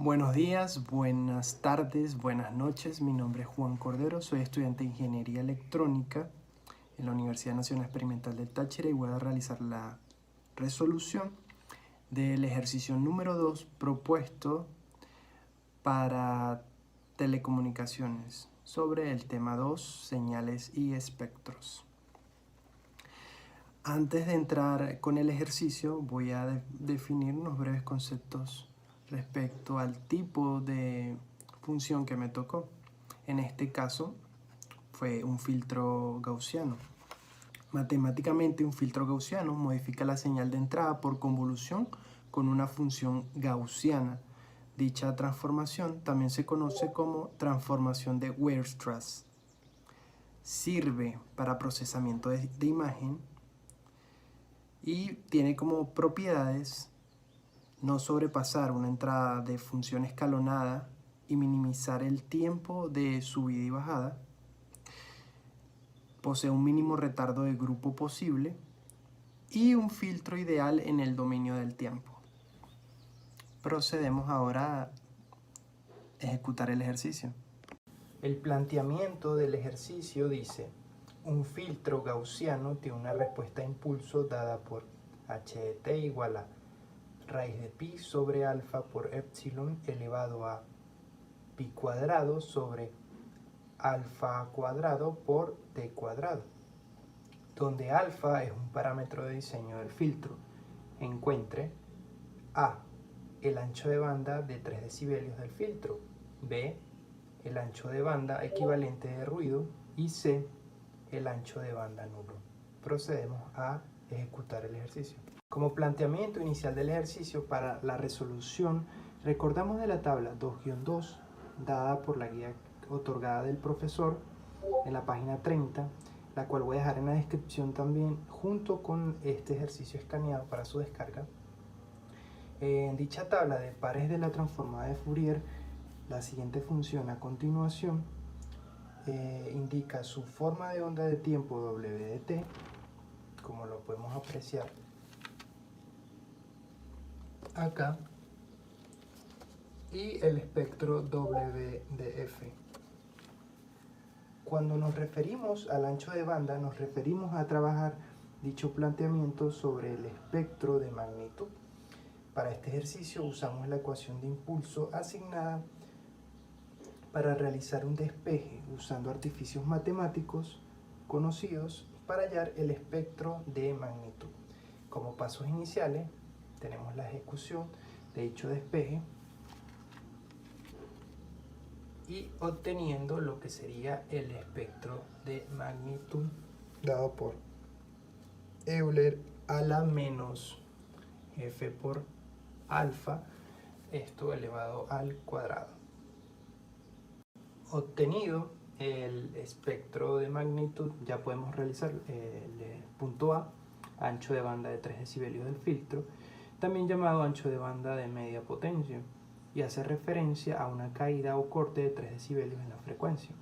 Buenos días, buenas tardes, buenas noches. Mi nombre es Juan Cordero, soy estudiante de Ingeniería Electrónica en la Universidad Nacional Experimental del Táchira y voy a realizar la resolución del ejercicio número 2 propuesto para telecomunicaciones sobre el tema 2, señales y espectros. Antes de entrar con el ejercicio, voy a definir unos breves conceptos respecto al tipo de función que me tocó. En este caso, fue un filtro gaussiano. Matemáticamente, un filtro gaussiano modifica la señal de entrada por convolución con una función gaussiana. Dicha transformación también se conoce como transformación de Weierstrass. Sirve para procesamiento de imagen y tiene como propiedades no sobrepasar una entrada de función escalonada y minimizar el tiempo de subida y bajada. Posee un mínimo retardo de grupo posible y un filtro ideal en el dominio del tiempo. Procedemos ahora a ejecutar el ejercicio. El planteamiento del ejercicio dice: un filtro gaussiano tiene una respuesta a impulso dada por h de t igual a raíz de pi sobre alfa por epsilon elevado a pi cuadrado sobre alfa cuadrado por t cuadrado, donde alfa es un parámetro de diseño del filtro. Encuentre a. el ancho de banda de 3 decibelios del filtro, b. el ancho de banda equivalente de ruido y c. el ancho de banda nulo. Procedemos a ejecutar el ejercicio. Como planteamiento inicial del ejercicio para la resolución, recordamos de la tabla 2-2 dada por la guía otorgada del profesor en la página 30, la cual voy a dejar en la descripción también junto con este ejercicio escaneado para su descarga. En dicha tabla de pares de la transformada de Fourier, la siguiente función a continuación indica su forma de onda de tiempo w de t, como lo podemos apreciar acá, y el espectro w de f. Cuando nos referimos al ancho de banda, nos referimos a trabajar dicho planteamiento sobre el espectro de magnitud. Para este ejercicio usamos la ecuación de impulso asignada para realizar un despeje usando artificios matemáticos conocidos para hallar el espectro de magnitud. Como pasos iniciales tenemos la ejecución de dicho despeje y obteniendo lo que sería el espectro de magnitud dado por Euler a la menos f por alfa, esto elevado al cuadrado. Obtenido el espectro de magnitud, ya podemos realizar el punto A, ancho de banda de 3 decibelios del filtro, también llamado ancho de banda de media potencia, y hace referencia a una caída o corte de 3 decibelios en la frecuencia.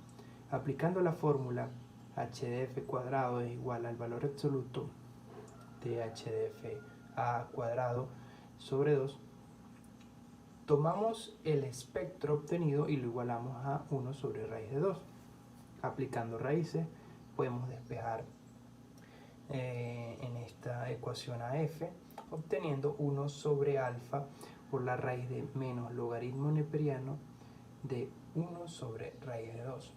Aplicando la fórmula h de f cuadrado es igual al valor absoluto de h de f a cuadrado sobre 2, tomamos el espectro obtenido y lo igualamos a 1 sobre raíz de 2. Aplicando raíces podemos despejar en esta ecuación a f, obteniendo 1 sobre alfa por la raíz de menos logaritmo neperiano de 1 sobre raíz de 2.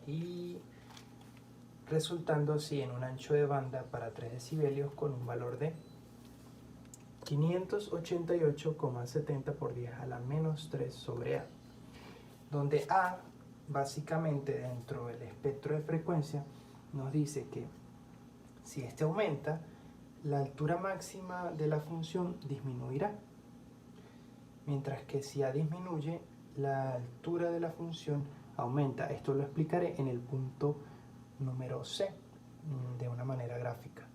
Y resultando así en un ancho de banda para 3 decibelios con un valor de 588,70 por 10 a la menos 3 sobre A, donde A básicamente dentro del espectro de frecuencia nos dice que si este aumenta, la altura máxima de la función disminuirá, mientras que si A disminuye, la altura de la función aumenta. Esto lo explicaré en el punto número C de una manera gráfica.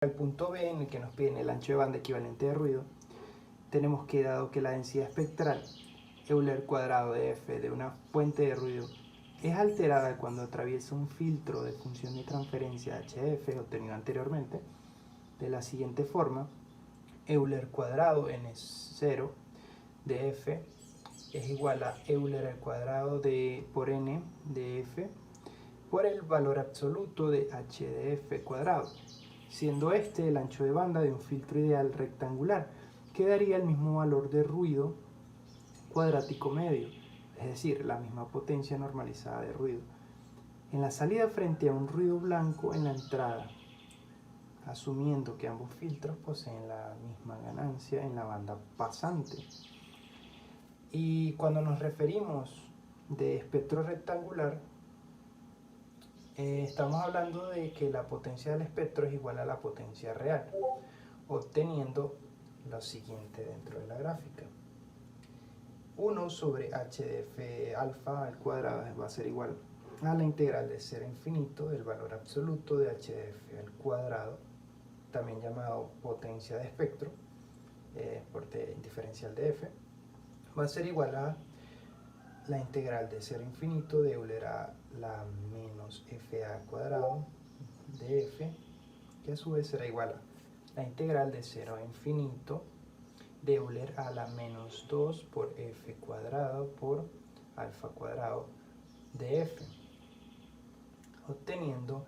El punto B, en el que nos piden el ancho de banda equivalente de ruido, tenemos que, dado que la densidad espectral Euler cuadrado de f de una fuente de ruido es alterada cuando atraviesa un filtro de función de transferencia HF obtenido anteriormente, de la siguiente forma: Euler cuadrado n0 de F es igual a Euler al cuadrado por n de F por el valor absoluto de h de F cuadrado, siendo este el ancho de banda de un filtro ideal rectangular, que daría el mismo valor de ruido cuadrático medio, es decir, la misma potencia normalizada de ruido en la salida frente a un ruido blanco en la entrada, asumiendo que ambos filtros poseen la misma ganancia en la banda pasante. Y cuando nos referimos de espectro rectangular, estamos hablando de que la potencia del espectro es igual a la potencia real, obteniendo lo siguiente dentro de la gráfica. 1 sobre h de f alfa al cuadrado va a ser igual a la integral de 0 a infinito del valor absoluto de h de f al cuadrado, también llamado potencia de espectro, por diferencial de f, va a ser igual a la integral de 0 a infinito de Euler a la menos fa al cuadrado de f, que a su vez será igual a la integral de 0 a infinito de Euler a la menos 2 por f cuadrado por alfa cuadrado de f, obteniendo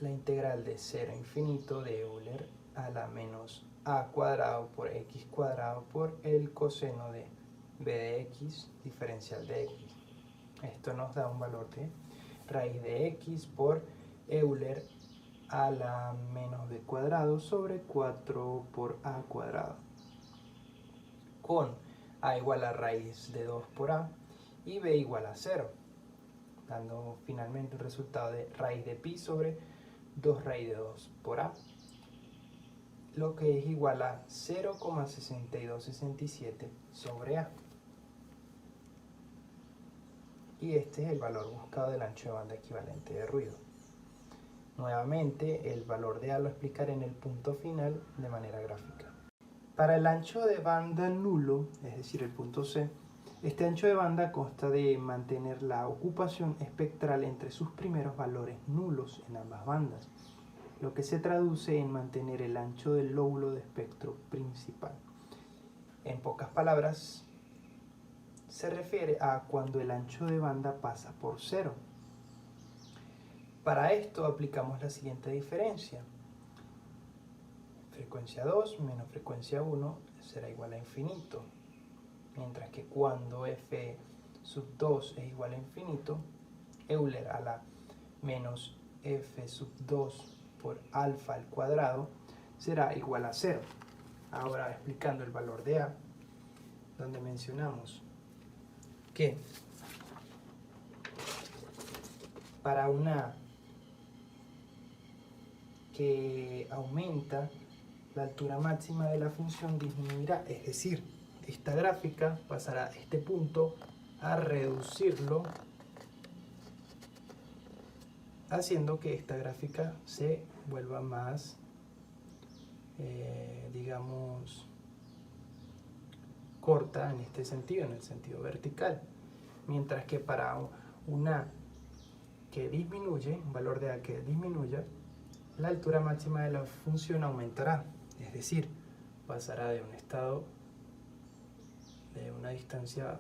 la integral de 0 a infinito de Euler a la menos a cuadrado por x cuadrado por el coseno de b de x diferencial de x. Esto nos da un valor de raíz de x por Euler a la menos b cuadrado sobre 4 por a cuadrado, con a igual a raíz de 2 por a y b igual a 0, dando finalmente un resultado de raíz de pi sobre 2 raíz de 2 por a, lo que es igual a 0,6267 sobre a. Y este es el valor buscado del ancho de banda equivalente de ruido. Nuevamente, el valor de a lo explicaré en el punto final de manera gráfica. Para el ancho de banda nulo, es decir, el punto C, este ancho de banda consta de mantener la ocupación espectral entre sus primeros valores nulos en ambas bandas, lo que se traduce en mantener el ancho del lóbulo de espectro principal. En pocas palabras, se refiere a cuando el ancho de banda pasa por 0. Para esto aplicamos la siguiente diferencia. Frecuencia 2 menos frecuencia 1 será igual a infinito, mientras que cuando f sub 2 es igual a infinito, Euler a la menos f sub 2 por alfa al cuadrado será igual a 0. Ahora explicando el valor de a, donde mencionamos que para una que aumenta, la altura máxima de la función disminuirá, es decir, esta gráfica pasará a este punto a reducirlo, haciendo que esta gráfica se vuelva más, digamos, corta en este sentido, en el sentido vertical, mientras que para una que disminuye, un valor de a que disminuya, la altura máxima de la función aumentará, es decir, pasará de un estado de una distancia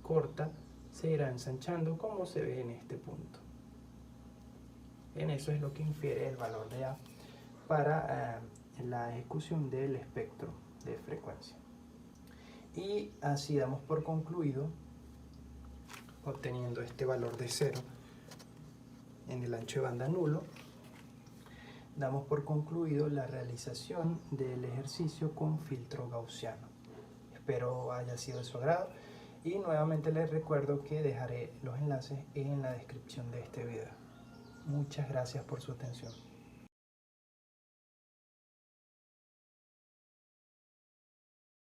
corta, se irá ensanchando como se ve en este punto. En eso es lo que infiere el valor de a para la ejecución del espectro de frecuencia. Y así damos por concluido, obteniendo este valor de 0 en el ancho de banda nulo, damos por concluido la realización del ejercicio con filtro gaussiano. Espero haya sido de su agrado y nuevamente les recuerdo que dejaré los enlaces en la descripción de este video. Muchas gracias por su atención.